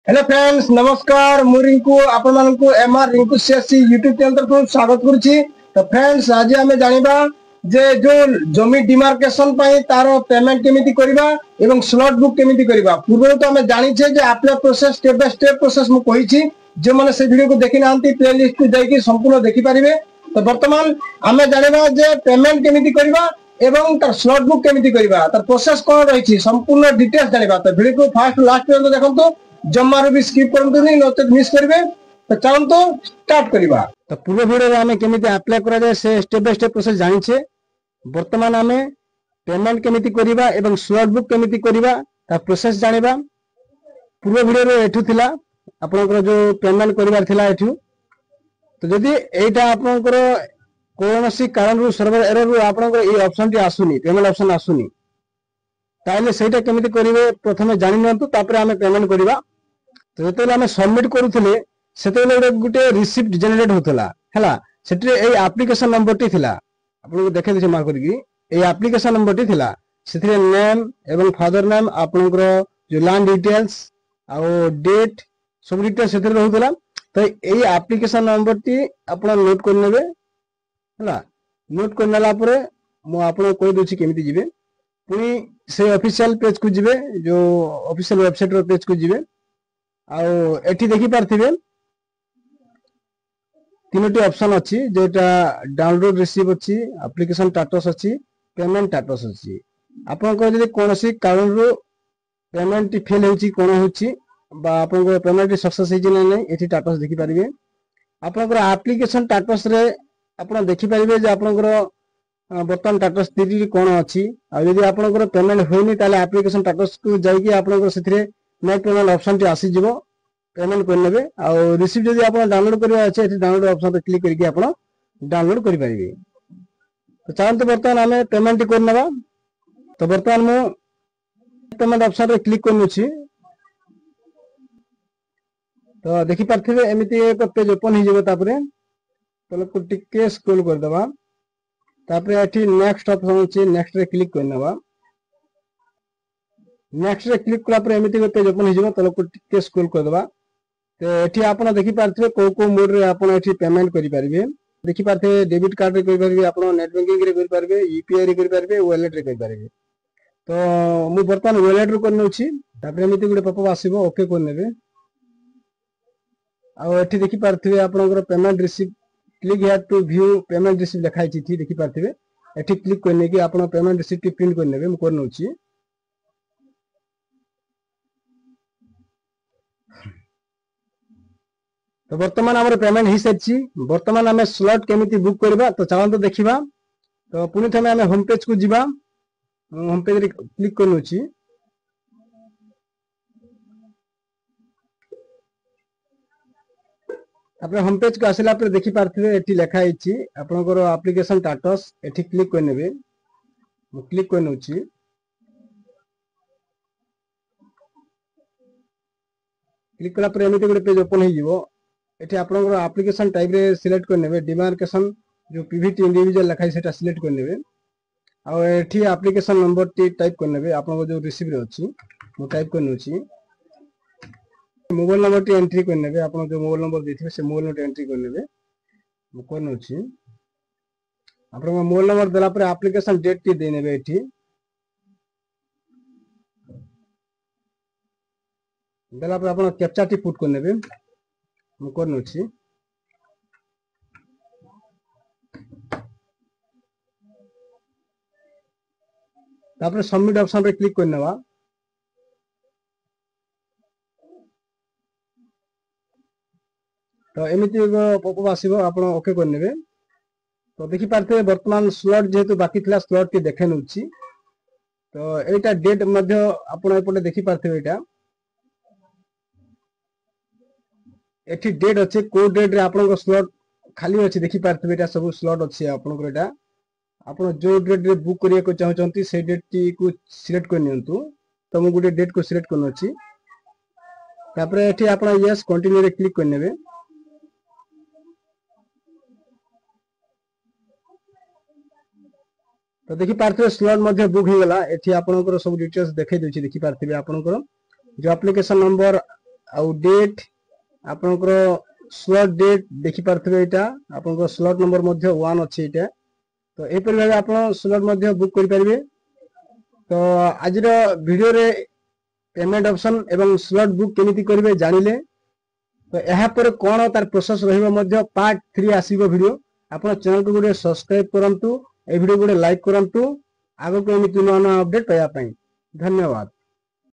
Hello friends नमस्कार मु रिंकू आपण मानकु MR Rinku CSC YouTube channel तरफ स्वागत करूची। तो फ्रेंड्स आज आमे जानिबा जे जो जमी डिमार्केशन पई तारो पेमेंट केमिति करबा एवं स्लॉट बुक केमिति करबा। पूर्व तो आमे जानि छे जे apply process step by step process मु कहि छी, जे माने से वीडियो को देखि नांती प्लेलिस्ट को जाई संपूर्ण देखि परिबे। तो वर्तमान आमे जानिबा जे पेमेंट केमिति करबा एवं तार स्लॉट बुक केमिति करबा तार प्रोसेस कोन रही छी संपूर्ण डिटेल्स जानिबा। तो वीडियो को फास्ट लास्ट पर्यंत देखंतो, जम्मारू भी स्किप करंतु नहीं नोते मिस करिवे। तो चलंतो स्टार्ट करबा। तो पूर्व वीडियो रे हमें केमिति अप्लाई करा जाय से स्टेप बाय स्टेप प्रोसेस जानि छे। वर्तमान हमें पेमेंट केमिति करबा एवं स्लॉट बुक केमिति करबा ता प्रोसेस जानिबा। पूर्व वीडियो रे एठु थिला आपनकर जो पेमेंट करबार थिला एठु। तो जदि एटा आपनकर कोनोसी कारण रु सर्वर एरर रु आपनकर ए ऑप्शन टी आसुनी, पेमेंट ऑप्शन आसुनी, ताइले सेटा केमिति करिवे प्रथमे जानि नंतु तापर हमें पेमेंट करबा। तो जेतेले हमें सबमिट करूथले सेतेले गुटे रिसिप्ट जनरेट होतला हला, सेटे ए एप्लीकेशन नंबर टी थिला आपन को देखे दिसे मार करगी। ए एप्लीकेशन नंबर टी थिला सेथिरे नेम एवं फादर नेम आपनकर जो लैंड डिटेल्स आ डेट सब डिटेल्स सेथिरे रहउतला। तो ए एप्लीकेशन नंबर टी आपन नोट कर नेबे हला। नोट कर नेला परे मो आपन कोइ दोछि केमिति जिवे पुनी से ऑफिशियल पेज को जिवे, जो ऑफिशियल वेबसाइट रो पेज को जिवे। आ एठी देखि पारथिबे तीनोटी ऑप्शन अछि, जेटा डाउनलोड रिसीव अछि, एप्लीकेशन स्टेटस अछि, पेमेंट स्टेटस अछि। आपन को जदि कोनोसी कारण रो पेमेंट फेल होछि कोन होछि बा आपन को पेमेंट सक्सेस होछि नै नै एठी स्टेटस देखि पारिबे। आपन को एप्लीकेशन स्टेटस रे आपन देखि पारिबे जे आपन को बर्तमान स्टेटस स्थिति कोन अछि। आ यदि आपन को पेमेंट होइनी ताले एप्लीकेशन स्टेटस को जाई आपन को सेथिरे नेक्स्ट पेमेंट ऑप्शन टी आसी जिवो, पेमेंट कर नेबे। आ रिसीव जदि आपन डाउनलोड करबा अछि एठी डाउनलोड ऑप्शन पे क्लिक करके आपन डाउनलोड करि परिबे। तो चाहंत वर्तमान हमें पेमेंट कर नेबा। तो वर्तमान मु पेमेंट ऑप्शन रे क्लिक करनु छी। तो देखि पारथिबे एमिति एक पेज ओपन हि जेबो। तापरे तले को टिके स्क्रॉल कर देबा, तापरे एठी नेक्स्ट ऑप्शन अछि, नेक्स्ट रे क्लिक कर नेबा। नेक्स्ट रे क्लिक कला पर एमिति पेज ओपन हि जेबो, तले को टिके स्क्रॉल कर देबा। तो एठी आपन देखि पारथिबे को मोड रे आपन एठी पेमेंट करि परिबे। देखि पारथिबे डेबिट कार्ड रे करि परिबे, आपन नेट बैंकिंग रे करि परिबे, यूपीआई रे करि परिबे, वॉलेट रे करि परिबे। तो मु वर्तमान वॉलेट रे करनु छी। तापर एमिति गुटे पॉपअप आसीबो, ओके कर नेबे। आ एठी देखि पारथिबे आपनकर payment receive, click here to view payment receive लिखाइ छी थी देखि पारथिबे। एठी क्लिक करने की आपन पेमेंट रिसीव टी प्रिंट कर नेबे। मु करनु छी। तो वर्तमान हमर पेमेंट हि सेछि। वर्तमान हमें स्लॉट केमिति बुक करबा तो चाहन तो देखिबा। तो पुनि थमे हमें होम पेज को जिबा। होम पेज रे क्लिक करनु छी। आपन होम पेज को आसिला पर देखि पारथिबे एठी लिखा हिची आपनकर एप्लीकेशन स्टेटस, एठी क्लिक कर नेबे। मु क्लिक करनु छी। क्लिक कला पर एमिति गुटे पेज ओपन हि जिवो। एठी आपनकर एप्लीकेशन टाइप रे सिलेक्ट कर नेबे, डिमार्केशन जो पीवीटी इंडिविजुअल लिखाइ सेटा सिलेक्ट कर नेबे। आ एठी एप्लीकेशन नंबर टी टाइप कर नेबे आपन जो रिसीव रे अछि। मु टाइप करनु छी। मोबाइल नंबर टी एंट्री कर नेबे, आपन जो मोबाइल नंबर देथिबे से मोबाइल नंबर एंट्री कर नेबे। मु करनु छी। आपन मोबाइल नंबर देला पर एप्लीकेशन डेट टी दे नेबे एठी। देला पर आपन कैप्चा टी पुट कर नेबे। मु करनु छी। तापर सबमिट ऑप्शन पे क्लिक कर नेबा। तो एमिति पॉपअप आसीबो, आपन ओके कर नेबे। तो देखि पारथे वर्तमान स्लॉट जेहेतु बाकी थिला स्लॉट टी देखे नउची। तो एटा डेट मध्य आपन एपटे देखि पारथे। एटा एठी डेट अछि, को डेट रे आपन को स्लॉट खाली अछि देखि पारथे। एटा सब स्लॉट अछि आपन को। एटा आपन जो डेट रे बुक करिया को चाहौ छंती से डेट टी को सिलेक्ट कर नियंतु। तो मु गुटे डेट को सिलेक्ट करनो अछि। तापर एठी आपन यस कंटिन्यू रे क्लिक कर नेबे। तो देखि पारथे स्लॉट मध्ये बुक हो गला। एठी आपनकर सब डिटेल्स देखै दोछि देखि पारथिबे। आपनकर जो एप्लीकेशन नंबर आउ डेट आपनकर स्लॉट डेट देखि पारथबे एटा आपनकर स्लॉट नंबर मध्ये 1 अछि एटा तो ए पर भाबे आपण स्लॉट मध्ये बुक करि परिबे। तो आज रो वीडियो रे पेमेंट ऑप्शन एवं स्लॉट बुक केमिति करिवे जानिले तो यहाँ पर कौन तार प्रोसेस रहिबो मध्ये पार्ट 3 आसीबो वीडियो आपण चैनल को गुडे सब्सक्राइब करंतु ए वीडियो गुडे लाइक करंतु आगो को एमिति नया अपडेट पाया पई धन्यवाद।